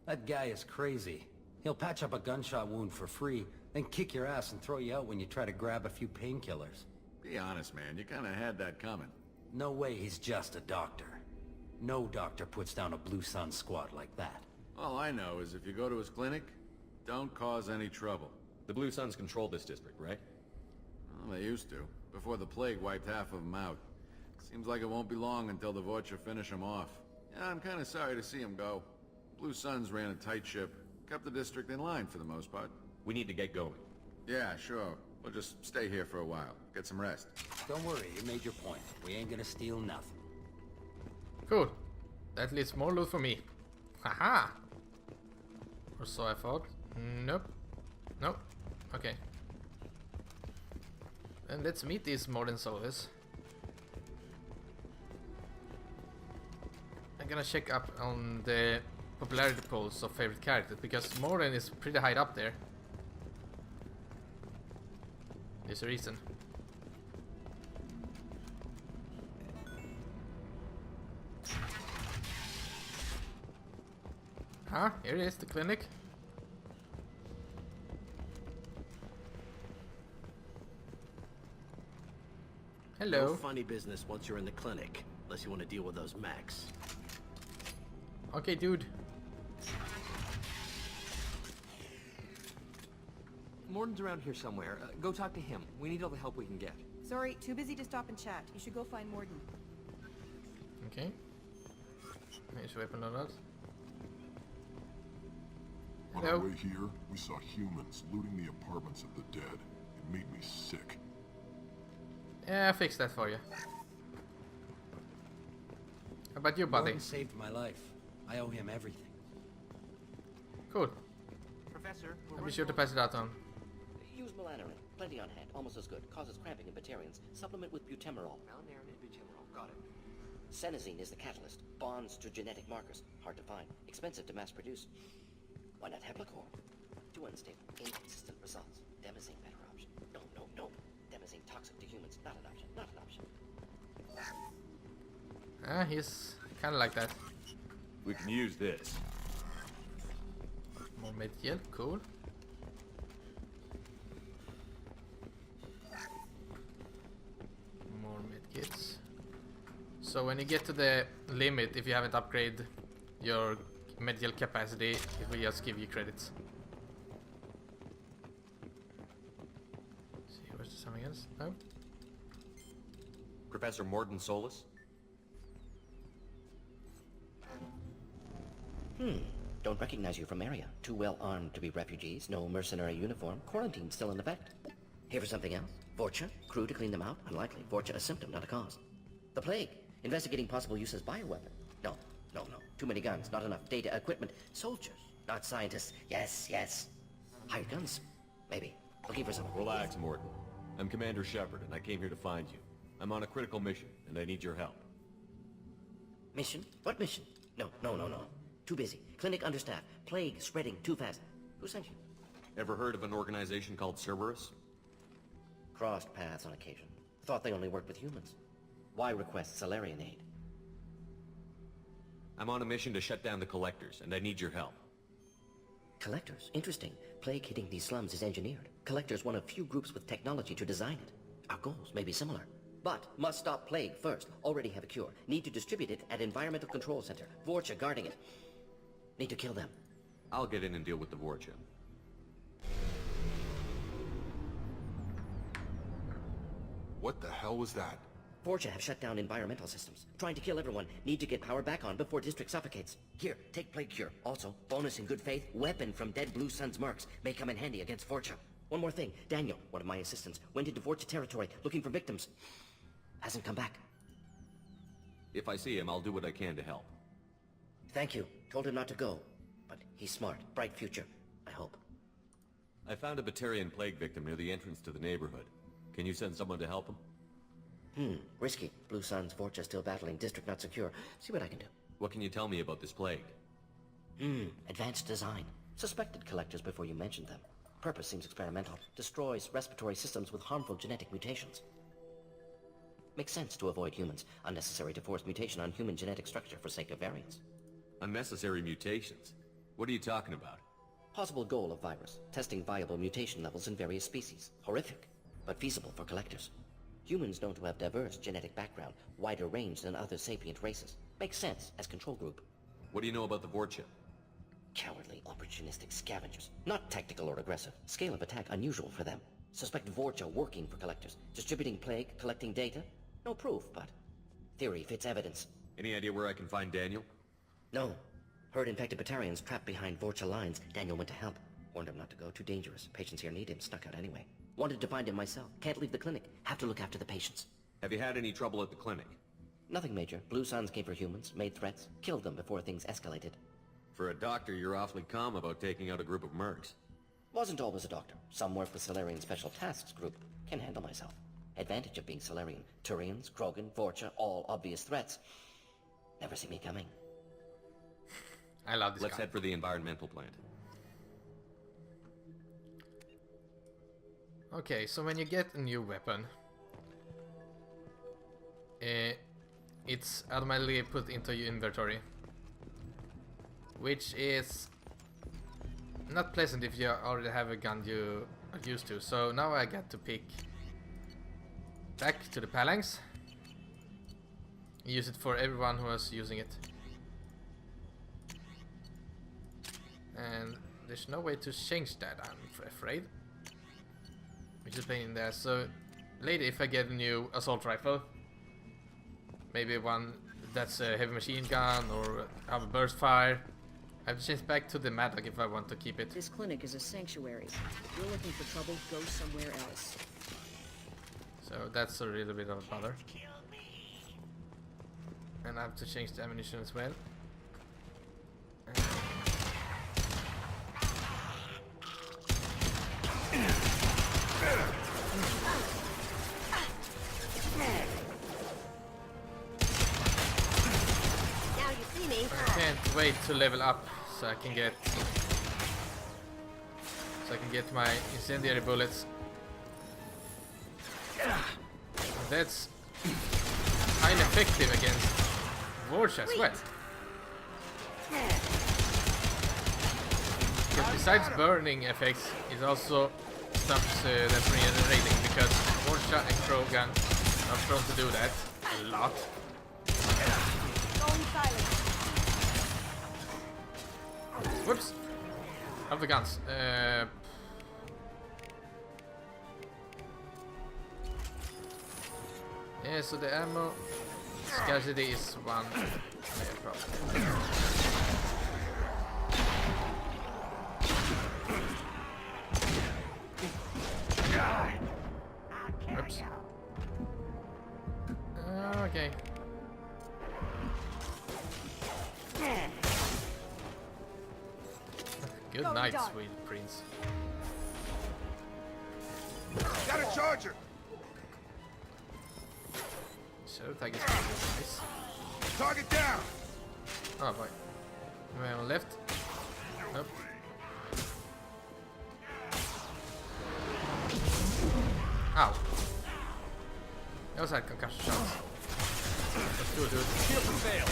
That guy is crazy. He'll patch up a gunshot wound for free, then kick your ass and throw you out when you try to grab a few painkillers. Be honest, man. You kinda had that coming. No way he's just a doctor. No doctor puts down a Blue Sun squad like that. All I know is if you go to his clinic, don't cause any trouble. The Blue Suns control this district, right? Well, they used to, before the plague wiped half of them out. Seems like it won't be long until the Vorcha finish them off. Yeah, I'm kinda sorry to see him go. Blue Suns ran a tight ship, kept the district in line for the most part. We need to get going. Yeah, sure. We'll just stay here for a while. Get some rest. Don't worry, you made your point. We ain't gonna steal nothing. Cool. That leaves more loot for me. Haha! Or so I thought. Nope. Nope. Okay. Then let's meet these Morton Solus. I'm gonna check up on the popularity polls of favorite characters because Morton is pretty high up there. There's a reason. Ah, here it is, the clinic. Hello. No funny business once you're in the clinic, unless you want to deal with those mechs. Okay, dude. Morton's around here somewhere. Go talk to him. We need all the help we can get. Sorry, too busy to stop and chat. You should go find Morden. Okay. Nice weapon loadout. On our way here, we saw humans looting the apartments of the dead. It made me sick. Yeah, I'll fix that for you. How about you, buddy? Morton saved my life. I owe him everything. Cool. Professor, I'll be sure to pass it out on. Use melanorin. Plenty on hand. Almost as good. Causes cramping in Batarians. Supplement with butemerol. Melanorin and butemerol. Got it. Senesine is the catalyst. Bonds to genetic markers. Hard to find. Expensive to mass produce. Why not Heplicor? Too unstable. Inconsistent results. Demazine better option. No, no, no. Demazine toxic to humans. Not an option. Not an option. Ah, he's kind of like that. We can use this. More medkit, cool. More medkits. So when you get to the limit, if you haven't upgraded your medical capacity, it will just give you credits. See, where's something else? No? Professor Morton Solus? Don't recognize you from area. Too well armed to be refugees. No mercenary uniform. Quarantine still in effect. Here for something else? Vorcha? Crew to clean them out? Unlikely. Vorcha a symptom, not a cause. The plague? Investigating possible use as bioweapon? No. Too many guns, not enough data, equipment. Soldiers, not scientists. Yes. Hired guns? Maybe. Looking for someone. Relax, Morton. I'm Commander Shepard, and I came here to find you. I'm on a critical mission, and I need your help. Mission? What mission? No. Too busy. Clinic understaffed. Plague spreading too fast. Who sent you? Ever heard of an organization called Cerberus? Crossed paths on occasion. Thought they only worked with humans. Why request Salarian aid? I'm on a mission to shut down the Collectors, and I need your help. Collectors? Interesting. Plague hitting these slums is engineered. Collectors one of few groups with technology to design it. Our goals may be similar. But must stop plague first. Already have a cure. Need to distribute it at Environmental Control Center. Vorcha guarding it. Need to kill them. I'll get in and deal with the Vorcha. What the hell was that? Vorcha have shut down environmental systems. Trying to kill everyone. Need to get power back on before district suffocates. Here, take plague cure. Also, bonus in good faith, weapon from dead Blue Sun's mercs. May come in handy against Vorcha. One more thing. Daniel, one of my assistants, went into Vorcha territory looking for victims. Hasn't come back. If I see him, I'll do what I can to help. Thank you. Told him not to go. But he's smart. Bright future. I hope. I found a Batarian plague victim near the entrance to the neighborhood. Can you send someone to help him? Risky. Blue Sun's Vorcha still battling. District not secure. See what I can do. What can you tell me about this plague? Advanced design. Suspected collectors before you mentioned them. Purpose seems experimental. Destroys respiratory systems with harmful genetic mutations. Makes sense to avoid humans. Unnecessary to force mutation on human genetic structure for sake of variance. Unnecessary mutations? What are you talking about? Possible goal of virus. Testing viable mutation levels in various species. Horrific, but feasible for collectors. Humans known to have diverse genetic background, wider range than other sapient races. Makes sense as control group. What do you know about the Vorcha? Cowardly, opportunistic scavengers. Not tactical or aggressive. Scale of attack unusual for them. Suspect Vorcha working for collectors. Distributing plague, collecting data. No proof, but theory fits evidence. Any idea where I can find Daniel? No. Heard infected Batarians trapped behind Vorcha lines. Daniel went to help. Warned him not to go. Too dangerous. Patients here need him. Snuck out anyway. Wanted to find him myself. Can't leave the clinic. Have to look after the patients. Have you had any trouble at the clinic? Nothing major. Blue Suns came for humans, made threats, killed them before things escalated. For a doctor, you're awfully calm about taking out a group of mercs. Wasn't always a doctor. Some work with Salarian Special Tasks Group. Can handle myself. Advantage of being Salarian. Turians, Krogan, Vorcha, all obvious threats. Never see me coming. I love this Let's guy. head for the environmental plant. Okay, so when you get a new weapon, it's automatically put into your inventory, which is not pleasant if you already have a gun you are used to. So now I get to pick back to the phalanx, use it for everyone who is using it, and there's no way to change that, I'm afraid. Which is a pain in there. So later, if I get a new assault rifle, maybe one that's a heavy machine gun or have a burst fire, I have to change back to the Madlock if I want to keep it. This clinic is a sanctuary. If you're looking for trouble, go somewhere else. So that's a little bit of a bother. And I have to change the ammunition as well. Now you see me. I can't wait to level up so I can get my incendiary bullets. That's highly effective against Vorcha as well. Because besides burning effects, it also stops them from regenerating, because Vorcha and Krogan are prone to do that a lot. Going silent. Whoops! Have the guns. Yeah, so the ammo scarcity is one major problem. Good Going night, dark. sweet prince. Got a charger! Shadow tag is really nice. Target down! Oh boy. Am I on left? Nope. Ow. I also had concussion shots. Let's do it, dude. Shield fail.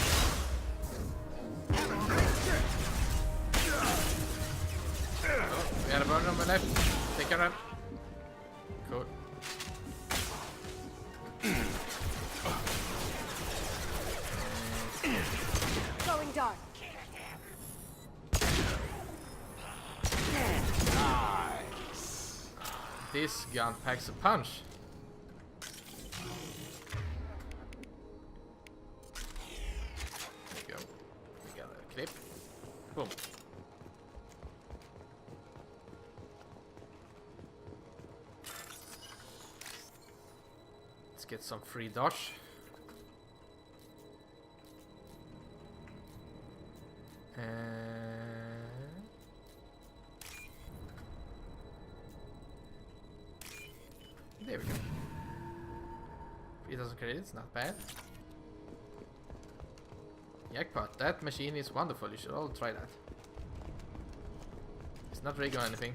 Oh, we had a burner on my left. Take a run. Cool. Going dark. This gun packs a punch. There you go. We got a clip. Boom. Let's get some free dodge. There we go. 3,000 credits, not bad. Jackpot, that machine is wonderful, you should all try that. It's not rig or anything.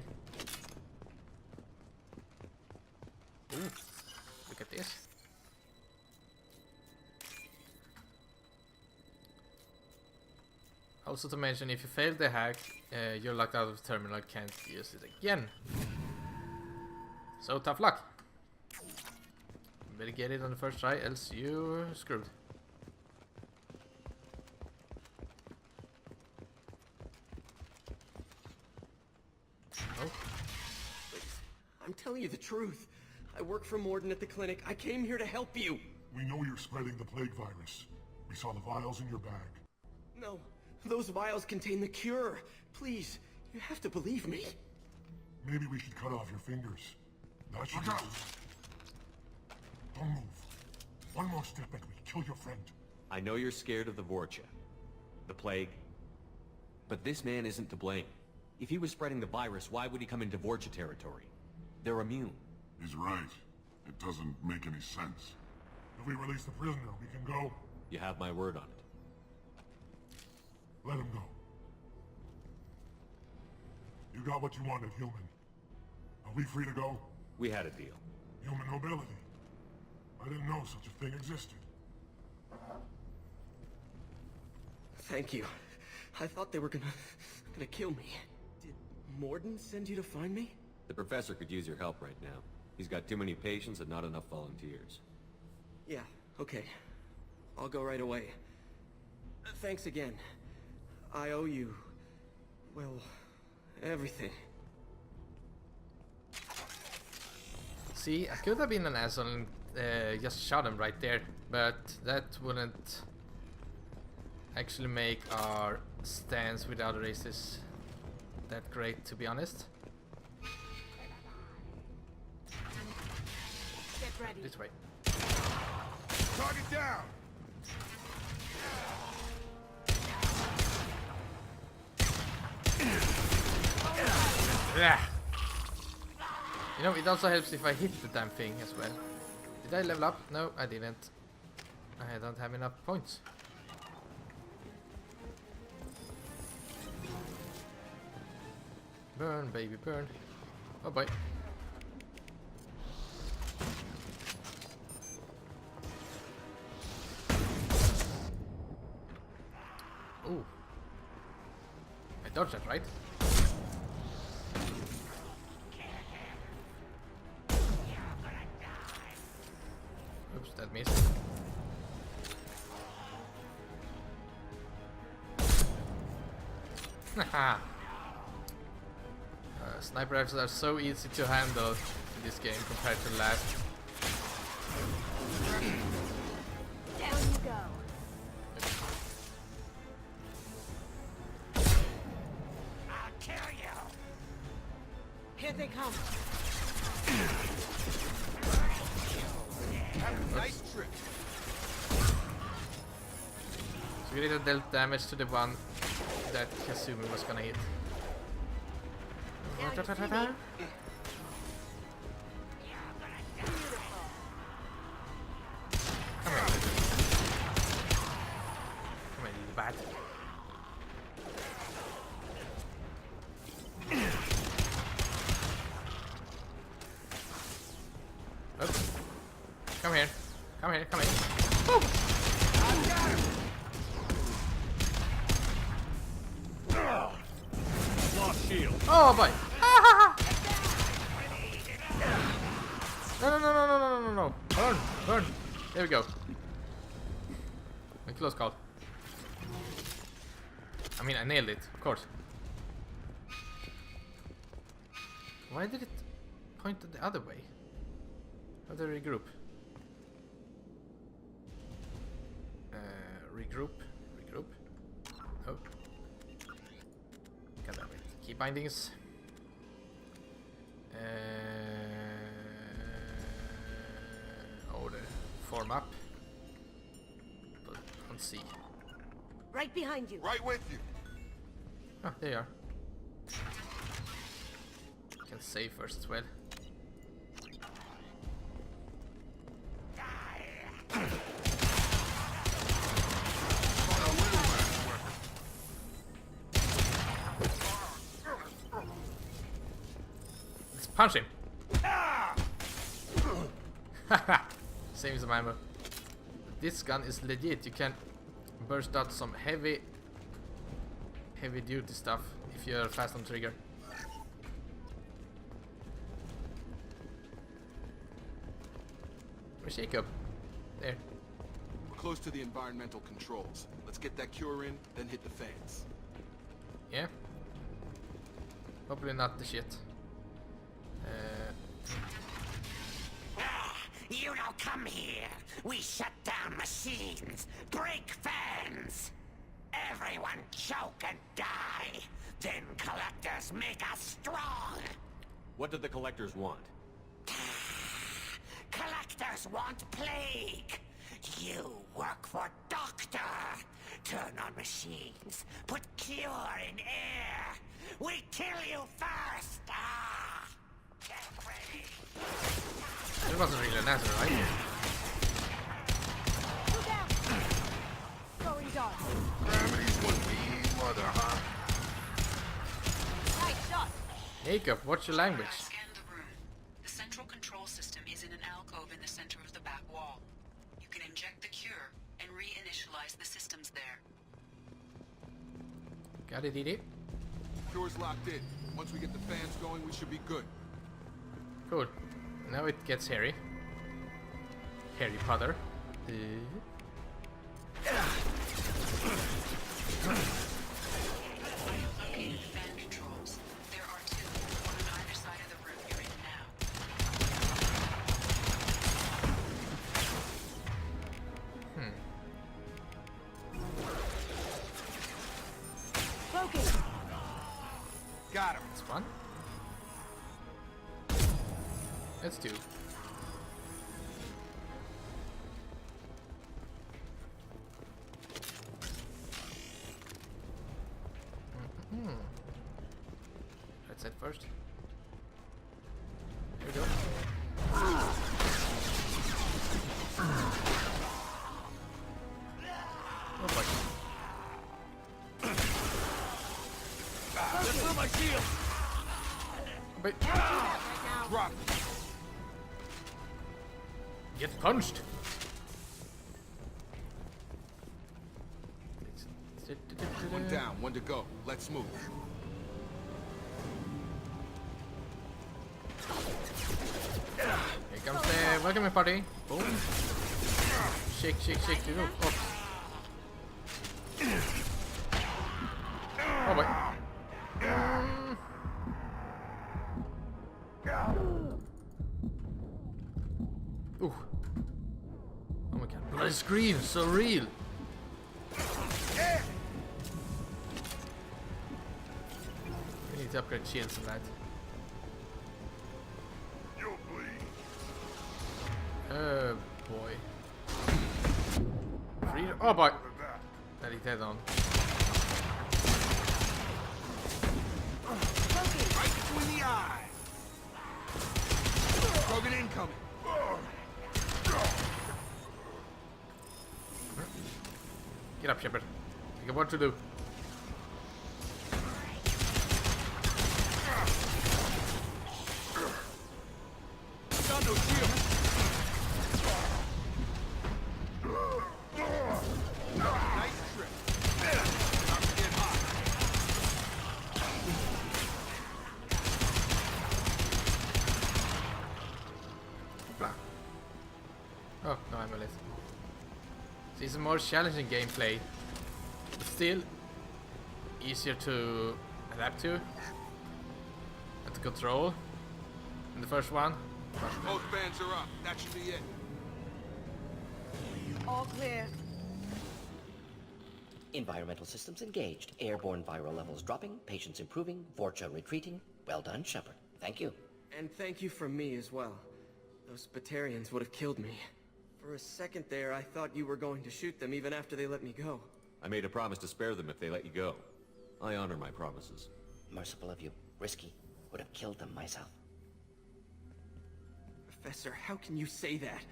Ooh, look at this. Also to mention, if you fail the hack, you're locked out of the terminal, can't use it again. So tough luck. Better get it on the first try, else you're screwed. Oh. I'm telling you the truth. I work for Morden at the clinic. I came here to help you. We know you're spreading the plague virus. We saw the vials in your bag. No, those vials contain the cure. Please, you have to believe me. Maybe we should cut off your fingers. That should Look out! Don't move. One more step and we kill your friend. I know you're scared of the Vorcha, the plague, but this man isn't to blame. If he was spreading the virus, why would he come into Vorcha territory? They're immune. He's right. It doesn't make any sense. If we release the prisoner, we can go. You have my word on it. Let him go. You got what you wanted, human. Are we free to go? We had a deal. Human nobility. I didn't know such a thing existed. Thank you. I thought they were gonna kill me. Did Morden send you to find me? The professor could use your help right now. He's got too many patients and not enough volunteers. Yeah, okay. I'll go right away. Thanks again. I owe you... well, everything. See, I could have been an asshole and just shot him right there, but that wouldn't actually make our stance with the other races that great, to be honest. Get ready. This way. Target down! Yeah. You know, it also helps if I hit the damn thing as well. Did I level up? No, I didn't. I don't have enough points. Burn, baby, burn. Oh boy. Ooh. I dodged that, right? Oops, that missed. Haha. Sniper rifles are so easy to handle in this game compared to last. Down you go. I'll kill you! Here they come! Have a nice trip. So we Greater dealt damage to the one that Kasumi was gonna hit. Come here. Come here, you bad. Oops. Come here. Come here, come here. Boom! Lost shield. Oh boy! No, no, no, no, no, no, no, no. Burn, burn. There we go. A close call. I mean, I nailed it, of course. Why did it point the other way? How do I regroup? Regroup. Regroup. Oh. God damn it. Key bindings. Order. Form up. Put on C. Right behind you. Right with you. Oh, there you are. Can save first as well. Let's punch him. Haha. Same as my ammo. This gun is legit. You can burst out some heavy duty stuff if you're fast on trigger. Where's Jacob? There. We're close to the environmental controls. Let's get that cure in, then hit the fans. Yeah. Hopefully not the shit. You don't come here. We shut down machines, break fans. Everyone choke and die. Then collectors make us strong. What did the collectors want? Collectors want plague. You work for Doctor. Turn on machines. Put cure in air. We kill you first. Ah! Get ready. It wasn't really an answer, right? Going dark. Gravity's what we mother, huh? Nice shot. Jacob, what's your language? Scan the room. The central control system is in an alcove in the center of the back wall. You can inject the cure and reinitialize the systems there. Got it, Edie. Cure's locked in. Once we get the fans going, we should be good. Cool. Now it gets hairy. Harry Potter. Located fan controls. There are two, one on either side of the room you're in now. Focus. Got him. That's one. That's two. Let's head first. Here we go. Oh boy. Let's move my shield. But Drop. get punched. One down, one to go. Let's move. Here comes the welcome party. Boom. Shake, shake, shake. Oh. Oh boy. Ooh. Oh my god. Bloody screen, so real. We need to upgrade shields and that. You'll bleed. Oh boy. Freedom. Oh boy. That Hit head on. Right between the eyes. Krogan incoming. Get up, Shepard. Think of what to do. Got no shield. Nice trip. About to get hot. Oh, no, I'm a list. So it's a more challenging gameplay, but still easier to adapt to and to control. In the first one, Both bands are up. That should be it. All clear. Environmental systems engaged. Airborne viral levels dropping. Patients improving. Vorcha retreating. Well done, Shepard. Thank you. And thank you from me as well. Those Batarians would have killed me. For a second there, I thought you were going to shoot them even after they let me go. I made a promise to spare them if they let you go. I honor my promises. Merciful of you. Risky. Would have killed them myself. Professor, how can you say that?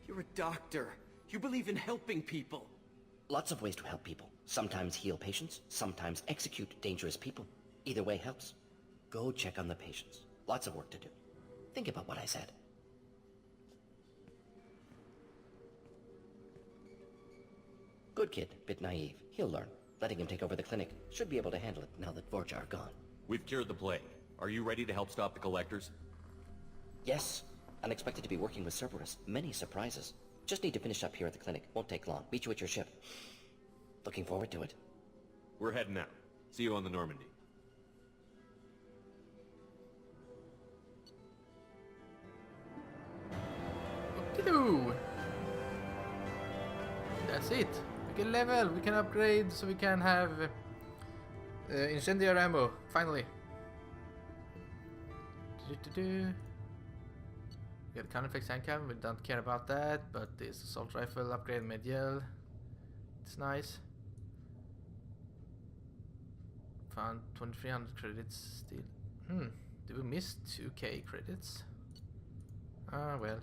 You're a doctor. You believe in helping people. Lots of ways to help people. Sometimes heal patients, sometimes execute dangerous people. Either way helps. Go check on the patients. Lots of work to do. Think about what I said. Good kid, bit naive. He'll learn. Letting him take over the clinic. Should be able to handle it now that Vorcha are gone. We've cured the plague. Are you ready to help stop the collectors? Yes. Unexpected to be working with Cerberus. Many surprises. Just need to finish up here at the clinic. Won't take long. Meet you at your ship. Looking forward to it. We're heading out. See you on the Normandy. Okie-doo. That's it. We can level, we can upgrade, so we can have incendiary ammo, finally. We got Conifex handcam, we don't care about that, but this assault rifle upgrade medial, it's nice. Found 2300 credits still. Did we miss 2k credits? Ah well.